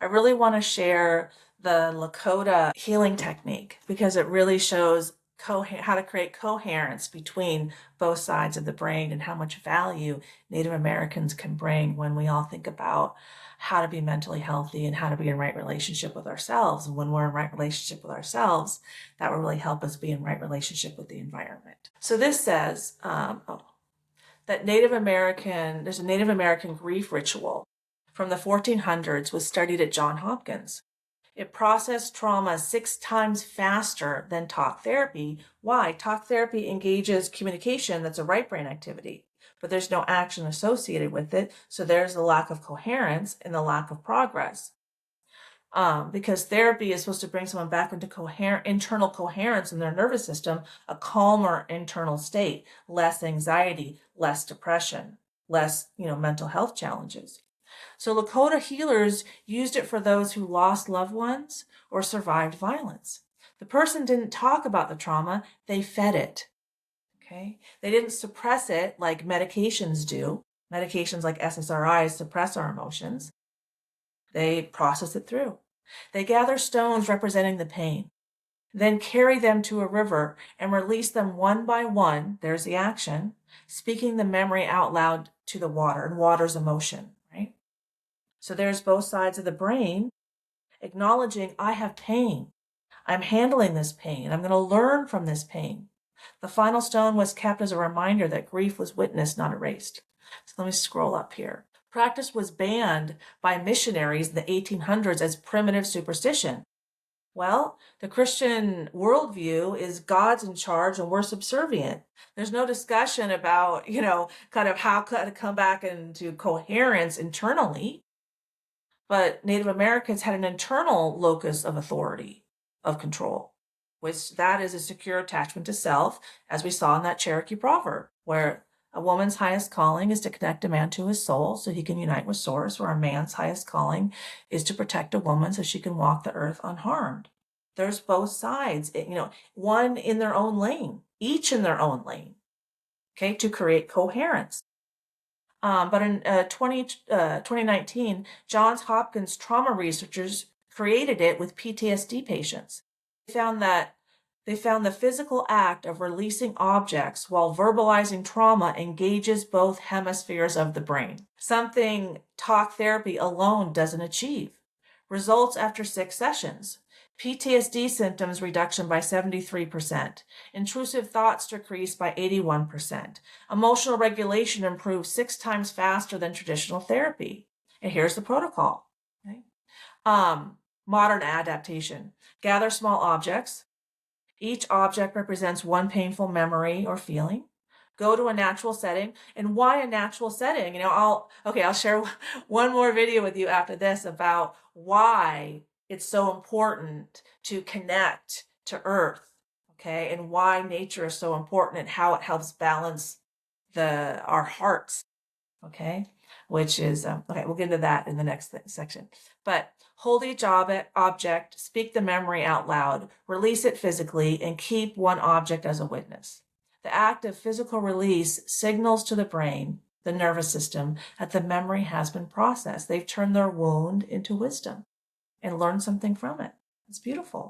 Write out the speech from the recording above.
I really want to share the Lakota healing technique because it really shows how to create coherence between both sides of the brain and how much value Native Americans can bring when we all think about how to be mentally healthy and how to be in right relationship with ourselves. And when we're in right relationship with ourselves, that will really help us be in right relationship with the environment. So this says that there's a Native American grief ritual from the 1400s was studied at Johns Hopkins. It processed trauma 6 times faster than talk therapy. Why? Talk therapy engages communication, that's a right brain activity, but there's no action associated with it. So there's the lack of coherence and the lack of progress. Because therapy is supposed to bring someone back into internal coherence in their nervous system, a calmer internal state, less anxiety, less depression, less, mental health challenges. So Lakota healers used it for those who lost loved ones or survived violence. The person didn't talk about the trauma, they fed it. Okay? They didn't suppress it like medications do. Medications like SSRIs suppress our emotions. They process it through. They gather stones representing the pain, then carry them to a river and release them one by one. There's the action, speaking the memory out loud to the water, and water's emotion, right? So there's both sides of the brain acknowledging I have pain. I'm handling this pain. I'm going to learn from this pain. The final stone was kept as a reminder that grief was witnessed, not erased. So let me scroll up here. Practice was banned by missionaries in the 1800s as primitive superstition. Well, the Christian worldview is God's in charge and we're subservient. There's no discussion about, kind of how to come back into coherence internally. But Native Americans had an internal locus of authority, of control, which that is a secure attachment to self, as we saw in that Cherokee proverb, where a woman's highest calling is to connect a man to his soul so he can unite with source, or a man's highest calling is to protect a woman so she can walk the earth unharmed. There's both sides, one in their own lane, each in their own lane, okay, to create coherence. But in 2019, Johns Hopkins trauma researchers created it with PTSD patients. They found the physical act of releasing objects while verbalizing trauma engages both hemispheres of the brain, something talk therapy alone doesn't achieve. Results after 6 sessions. PTSD symptoms reduction by 73%. Intrusive thoughts decreased by 81%. Emotional regulation improved 6 times faster than traditional therapy. And here's the protocol. Okay? Modern adaptation. Gather small objects. Each object represents one painful memory or feeling. Go to a natural setting. And why a natural setting? I'll share one more video with you after this about why it's so important to connect to earth, okay? And why nature is so important and how it helps balance our hearts, okay? Which is, we'll get into that in the next section. But hold each object, speak the memory out loud, release it physically, and keep one object as a witness. The act of physical release signals to the brain, the nervous system, that the memory has been processed. They've turned their wound into wisdom and learned something from it. It's beautiful.